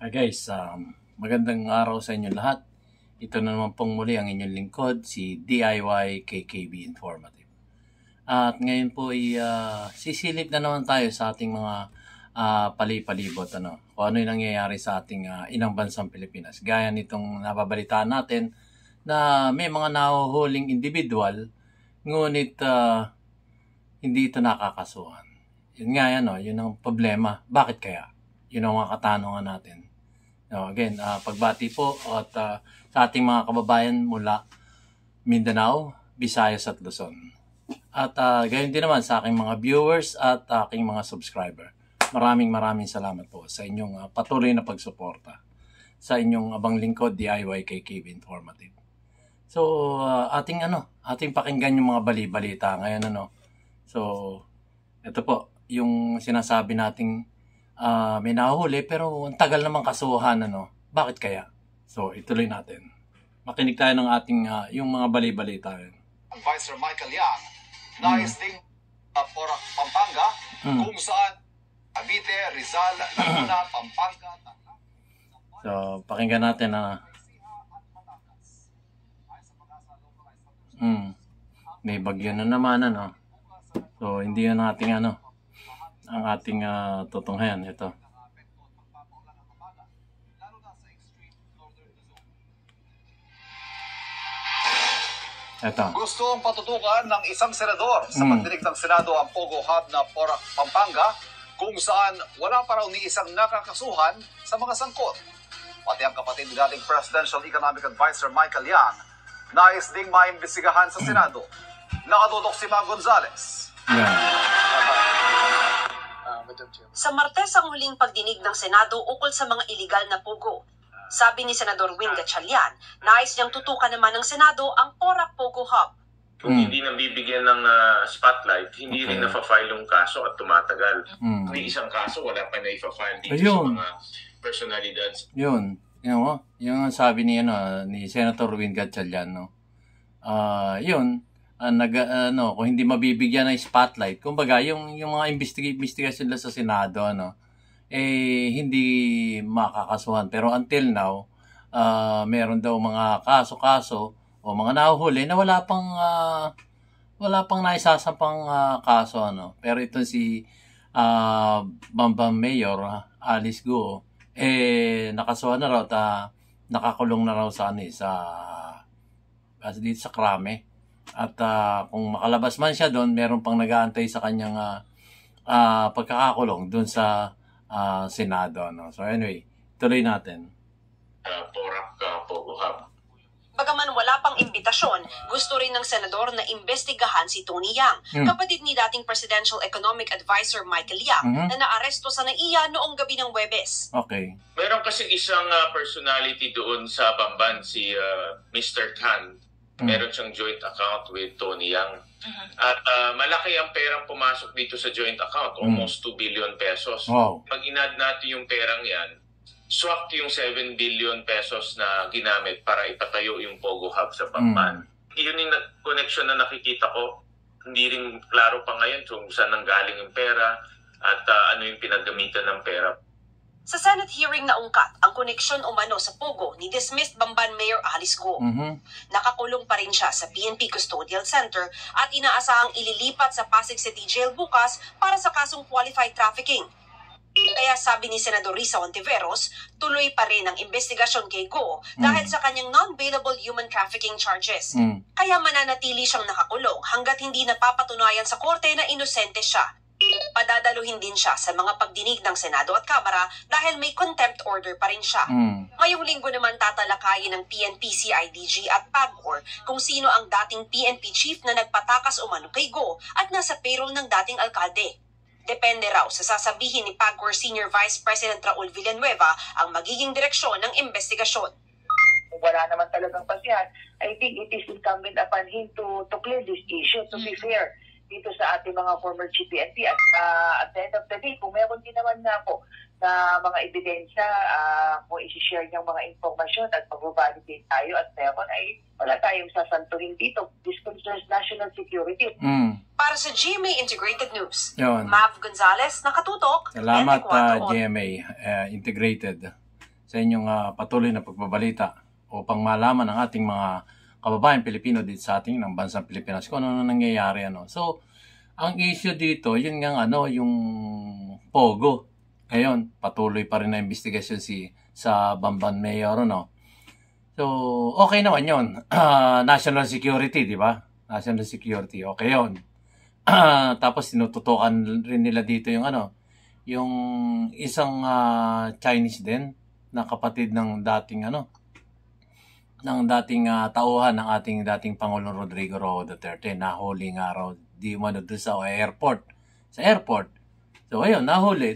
Guys, magandang araw sa inyo lahat. Ito na naman pong muli ang inyong lingkod, si DIY KKB Informative. At ngayon po ay sisilip na naman tayo sa ating mga palibot, kung ano yung nangyayari sa ating inang bansang Pilipinas. Gaya nitong nababalitaan natin na may mga nahuhuling individual, ngunit hindi ito nakakasuhan. Yun nga yan, yun ang problema. Bakit kaya? Yun ang mga katanungan natin. Again, pagbati po at sa ating mga kababayan mula Mindanao, Visayas at Luzon. At gayon din naman sa aking mga viewers at aking mga subscriber. Maraming salamat po sa inyong patuloy na pagsuporta sa inyong abang lingkod, DIY KKB Informative. So, ating pakinggan yung mga bali-balita ngayon, So, ito po, yung sinasabi nating may nahuhuli pero ang tagal namang kasuhan, Bakit kaya? So, ituloy natin. Makinig tayo ng ating yung mga bali-balita. Advisor Michael Yang, nais ding Porac, Pampanga, kung saan Cavite, Rizal, Laguna, Pampanga. So, pakinggan natin may bagyo na naman, So, hindi yun ating ang ating tutunghayan. Ito. Gustong patutukan ng isang senador sa pagdinig ng Senado ang Pogo Hub na Porac, Pampanga, kung saan wala pa raw ni isang nakakasuhan sa mga sangkot. Pati ang kapatid ni dating Presidential Economic Advisor Michael Yang, nais ding maimbestigahan sa Senado. Nakatutok si Mav Gonzales. Sa Martes ang huling pagdinig ng Senado ukol sa mga iligal na pugo. Sabi ni Senador Win Gatchalian, nais niyang tutukan naman ng Senado ang Porac Pogo Hub. Kung hindi nabibigyan ng spotlight, hindi rin na-file yung kaso at tumatagal. May isang kaso, wala pa na-file dito sa mga personalidad. Yun. Yung sabi ni Senator Win Gatchalian, yun. Kung hindi mabibigyan ng spotlight, kumbaga yung mga investigation nila sa Senado, hindi makakasuhan. Pero until now, meron daw mga kaso-kaso o mga nahuhuli na wala pang naisasampang kaso, Pero ito si Bambang Mayor Alice Guo, nakasuhan na raw at nakakulong na raw dito sa Krame. At kung makalabas man siya doon, meron pang nag-aantay sa kanyang pagkakakulong doon sa Senado. So anyway, tuloy natin. Porac Pogo Hub. Bagaman wala pang imbitasyon, gusto rin ng senador na imbestigahan si Tony Yang, kapatid ni dating Presidential Economic Advisor Michael Yang, na naaresto sa NAIA noong gabi ng Huwebes. Okay. Meron kasi isang personality doon sa Bamban, si Mr. Tan. Meron siyang joint account with Tony Yang. At malaki ang perang pumasok dito sa joint account, almost 2 billion pesos. Wow. Pag inad natin yung perang yan, swak yung 7 billion pesos na ginamit para ipatayo yung Pogo Hub sa Bamban. Yun yung connection na nakikita ko. Hindi rin klaro pa ngayon kung saan nanggaling yung pera at ano yung pinagamitan ng pera. Sa Senate hearing na ungkat ang koneksyon umano sa Pogo ni dismissed Bamban Mayor Alice Guo. Nakakulong pa rin siya sa PNP Custodial Center at inaasahang ililipat sa Pasig City Jail bukas para sa kasong qualified trafficking. Kaya sabi ni Senador Risa Hontiveros, tuloy pa rin ang investigasyon kay Guo dahil sa kanyang non-bailable human trafficking charges. Kaya mananatili siyang nakakulong hanggat hindi napapatunayan sa korte na inosente siya. Padadaluhin din siya sa mga pagdinig ng Senado at Kamara dahil may contempt order pa rin siya. Ngayong linggo naman tatalakayin ng PNP, CIDG at PAGCOR kung sino ang dating PNP chief na nagpatakas umano kay Guo at nasa payroll ng dating alkalde. Depende raw sa sasabihin ni PAGCOR Senior Vice President Raul Villanueva ang magiging direksyon ng investigasyon. Kung wala naman talagang pasihan, I think it is incumbent upon him to clear this issue, to be fair dito sa ating mga former GPNP. At at the end of the day, kung meron din naman na po na mga ebidensya, kung isi-share niyang mga informasyon at mag-validate tayo at meron, ay wala tayong sasantuhin dito. This concerns national security. Para sa GMA Integrated News, Yun. Mav Gonzales, nakatutok. Salamat 24 GMA Integrated. sa inyong patuloy na pagbabalita upang malaman ng ating mga kababayan Pilipino dito sa ating ng bansang Pilipinas kung ano nangyayari. So, ang issue dito, yun nga yung Pogo. Ngayon, patuloy pa rin na investigasyon sa Bamban Mayor. So, okay naman yun. National security, di ba? National security, okay yun. Tapos, tinututukan rin nila dito yung isang Chinese din na kapatid ng dating tauhan ng ating dating Pangulong Rodrigo Roa Duterte. Nahuli nga raw di umano doon sa airport. So, ayun, nahuli.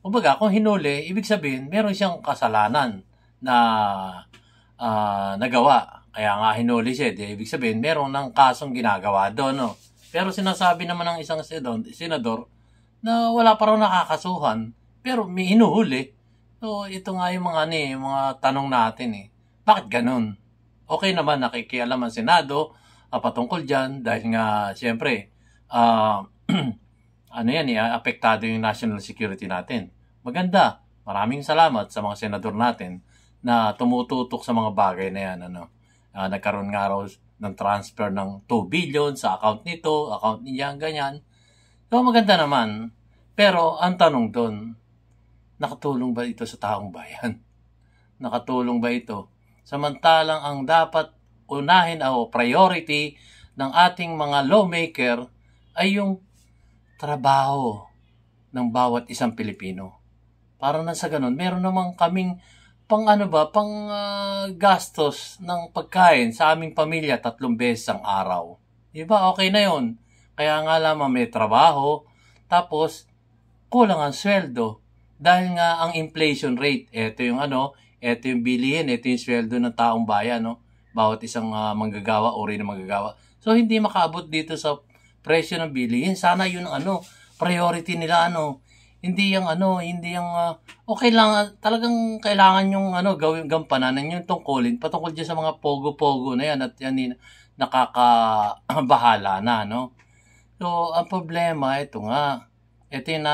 Kumbaga, kung hinuli, ibig sabihin, meron siyang kasalanan na nagawa. Kaya nga hinuli siya. Ibig sabihin, meron ng kasong ginagawa doon. Pero sinasabi naman ng isang senador na wala pa raw nakakasuhan. Pero may hinuhuli. So, ito nga yung mga tanong natin. Bakit ganun? Okay naman, nakikialam ang Senado patungkol dyan dahil nga, siyempre, apektado yung national security natin. Maganda. Maraming salamat sa mga senador natin na tumututok sa mga bagay na yan. Nagkaroon nga raw ng transfer ng 2 billion sa account nito, account niya, ganyan. So, maganda naman. Pero, ang tanong doon, nakatulong ba ito sa taong bayan? Nakatulong ba ito? Samantalang ang dapat unahin o priority ng ating mga lawmaker ay yung trabaho ng bawat isang Pilipino. Para na sa ganun, meron namang kaming gastos ng pagkain sa aming pamilya 3 beses ang araw. Diba? Okay na yun. Kaya nga lamang may trabaho, tapos kulang ang sweldo. Dahil nga ang inflation rate, ito yung bilihin, ito yung sweldo ng taong bayan, bawat isang manggagawa, uri ng manggagawa. So, hindi makaabot dito sa presyo ng bilihin. Sana yun priority nila, hindi okay lang, talagang kailangan yung gawin, gampanan yung tungkulin, patungkol dyan sa mga pogo-pogo na yan, at yan nakakabahala na, So, ang problema, ito yung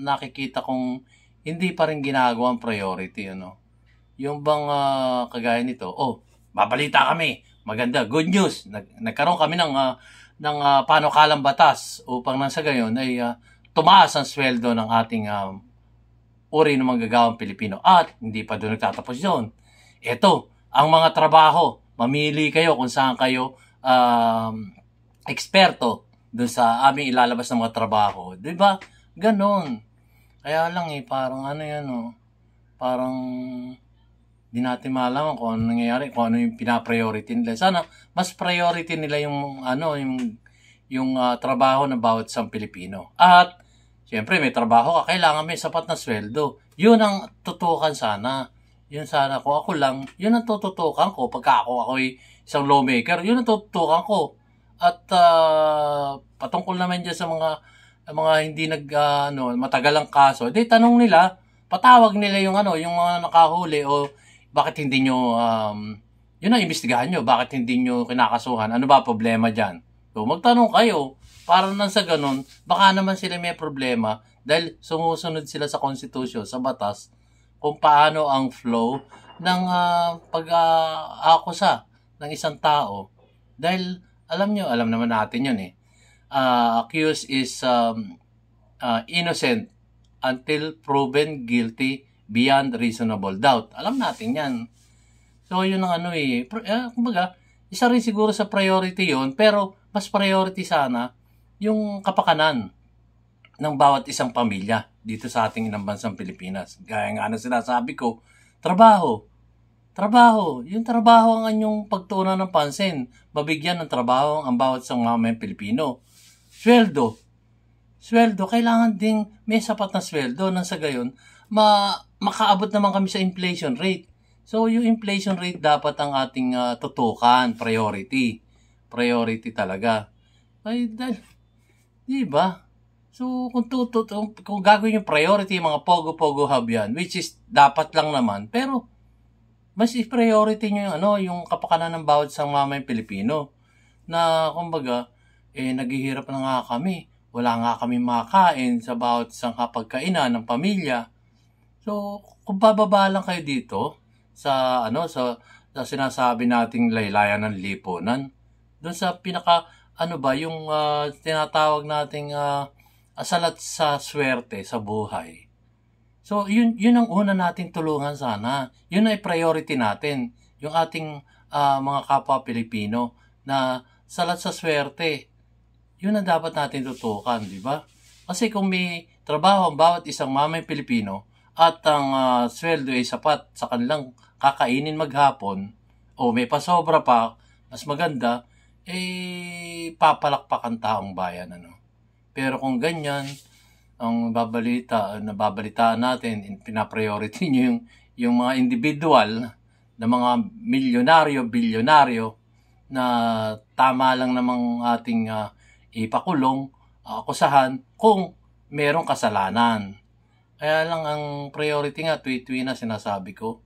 nakikita kong hindi pa rin ginagawang priority, Yung bang kagaya nito, babalita kami, maganda, good news, nagkaroon kami ng panukalang batas upang nang sa gayon ay tumaas ang sweldo ng ating uri ng manggagawang Pilipino. At hindi pa doon nagtatapos yun. Ito, ang mga trabaho, mamili kayo kung saan kayo eksperto doon sa aming ilalabas ng mga trabaho. Diba? Ganon. Kaya lang parang parang di natin malaman kung ano nangyayari, kung ano yung pina-priority nila. Sana mas priority nila yung trabaho ng bawat isang Pilipino. At siyempre may trabaho ka, kailangan may sapat na sweldo. Yun ang tutukan sana. Yun sana, kung ako lang, yun ang tututukan ko. Pagka ako'y isang lawmaker, yun ang tututukan ko. At patungkol naman dyan sa mga hindi matagalang kaso, tanong nila, patawag nila yung mga nakahuli, o bakit hindi nyo yun ang imbestigahan nyo, bakit hindi nyo kinakasuhan, ano ba problema dyan? So magtanong kayo, para nang sa ganun, baka naman sila may problema dahil sumusunod sila sa konstitusyon, sa batas, kung paano ang flow ng pag-aakusa ng isang tao. Dahil alam naman natin yun accused is innocent until proven guilty beyond reasonable doubt. Alam natin yan. So, yun ang kumbaga, isa rin siguro sa priority yun, pero mas priority sana yung kapakanan ng bawat isang pamilya dito sa ating inang bansang Pilipinas. Gaya nga na sinasabi ko, trabaho. Yung trabaho ang anyong pagtuunan ng pansin. Mabigyan ng trabaho ang bawat isang mamayang Pilipino. Sweldo, kailangan ding may sapat na sweldo nang sa gayon, makaabot naman kami sa inflation rate. So, yung inflation rate dapat ang ating tutukan, priority talaga. Ay, di ba? So, kung gagawin yung priority, mga pogo-pogo hub yan, which is dapat lang naman, pero mas priority nyo yung kapakanan ng bawat isang mamayang Pilipino. Na, kumbaga, naghihirap na nga kami. Wala nga kami makain sa bawat isang hapagkainan ng pamilya. So, kung bababa lang kayo dito sa sa sinasabi nating laylayan ng lipunan, doon sa pinaka yung tinatawag nating salat sa swerte sa buhay. So, yun ang una nating tulungan sana. Yun ay priority natin. Yung ating mga kapwa Pilipino na salat sa swerte. Yun ang dapat natin tutukan, di ba? Kasi kung may trabaho ang bawat isang mamay Pilipino at ang sweldo ay sapat sa kanilang kakainin maghapon o may pasobra pa, mas maganda, papalakpakan taong bayan. Pero kung ganyan, ang nababalitaan natin, pinapriority nyo yung mga individual na mga milyonaryo, bilyonaryo na tama lang namang ating ipakulong, akusahan kung merong kasalanan. Kaya lang ang priority nga, tuwi-tuwi na sinasabi ko,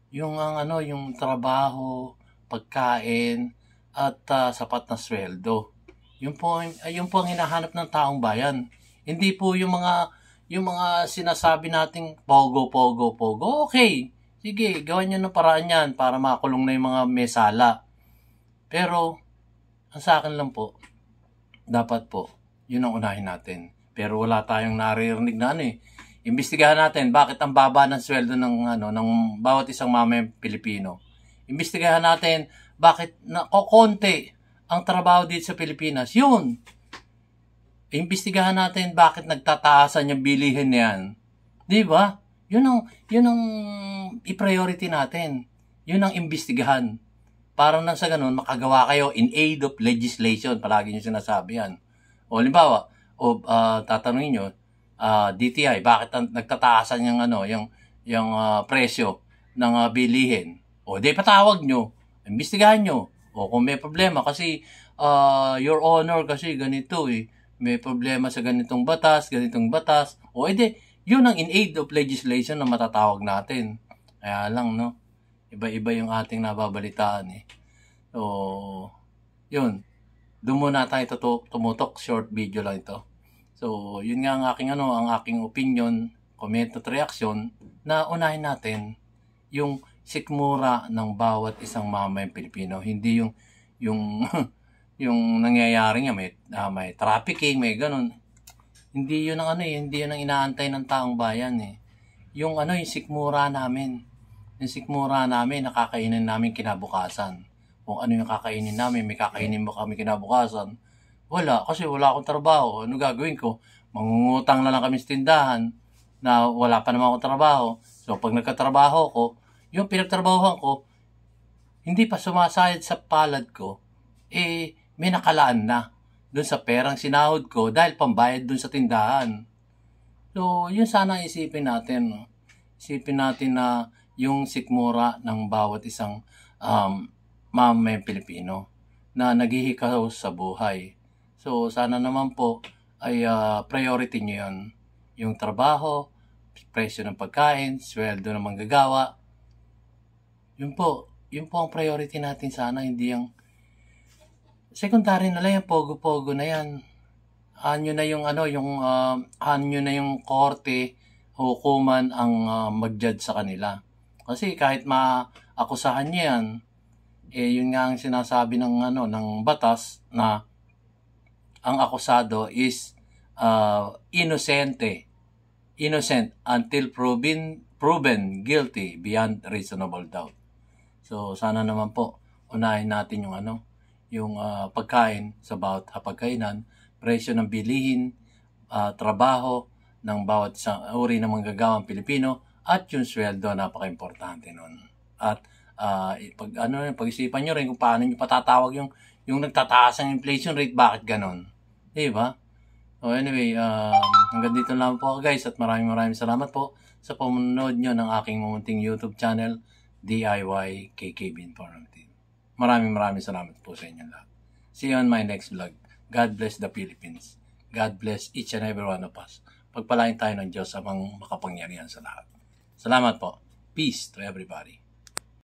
yung trabaho, pagkain, at sapat na sweldo. Yun po ang hinahanap ng taong bayan. Hindi po yung mga sinasabi nating pogo. Okay, sige, gawan nyo ng paraan yan para makulong na yung mga mesala. Pero, ang sa akin lang po, dapat po, yun ang unahin natin. Pero wala tayong naririnig na Imbestigahan natin bakit ang baba ng sweldo ng bawat isang mamayang Pilipino. Imbestigahan natin bakit konti ang trabaho dito sa Pilipinas. Yun. Imbestigahan natin bakit nagtataasan yung bilihin niyan. Di ba? Yun ang i-priority natin. Yun ang imbestigahan. Para nang sa ganun, makagawa kayo in aid of legislation. Palagi nyo sinasabi yan. O halimbawa, tatanungin nyo, DTI, bakit nagtataasan yung presyo ng bilihin? O di patawag nyo, imbestigahan nyo. O kung may problema kasi Your Honor kasi ganito may problema sa ganitong batas. O edi, yun ang in aid of legislation na matatawag natin. Kaya lang, iba-iba yung ating nababalitaan So, yun. Doon muna tayo tumutok. Short video lang ito. So, yun nga ang aking opinion, comment at reaction na unahin natin yung sikmura ng bawat isang mamayang Pilipino. Hindi yung nangyayari nga, may trafficking, may ganun. Hindi yun ang hindi yun ang inaantay ng taong bayan Yung sikmura namin. Yung sikmura namin, nakakainin namin kinabukasan. Kung ano yung kakainin namin, may kakainin mo kami kinabukasan. Wala, kasi wala akong trabaho. Ano gagawin ko? Mangungutang na lang kami sa tindahan na wala pa naman akong trabaho. So, pag nagkatrabaho ko, yung pinagtrabahohan ko, hindi pa sumasayad sa palad ko, may nakalaan na doon sa perang sinahod ko dahil pambayad doon sa tindahan. So, yun sana isipin natin. Isipin natin na yung sikmura ng bawat isang mamayang Pilipino na naghihikaw sa buhay. So, sana naman po ay priority nyo yun. Yung trabaho, presyo ng pagkain, sweldo ng manggagawa. Yun po ang priority natin sana, hindi yung secondary na lang, yung pogo-pogo na yan. Anyo na yung korte, hukuman ang mag-judge sa kanila. Kasi kahit maakusahan niya yan, yun nga ang sinasabi ng batas na ang akusado is innocent until proven guilty beyond reasonable doubt. So sana naman po unahin natin yung pagkain sa bawat hapagkainan, presyo ng bilihin, trabaho ng bawat isang uri ng manggagawang Pilipino at yung sweldo, napaka-importante nun. At pag-isipan nyo rin kung paano nyo patatawag yung nagtataas ang inflation rate, bakit ganon? Diba? So anyway, hanggang dito lang po guys, at maraming salamat po sa panonood nyo ng aking munting YouTube channel, DIY KKB Informative. Maraming salamat po sa inyo lahat. See you on my next vlog. God bless the Philippines. God bless each and every one of us. Pagpalain tayo ng Diyos amang makapangyarihan sa lahat. Salamat po. Peace to everybody.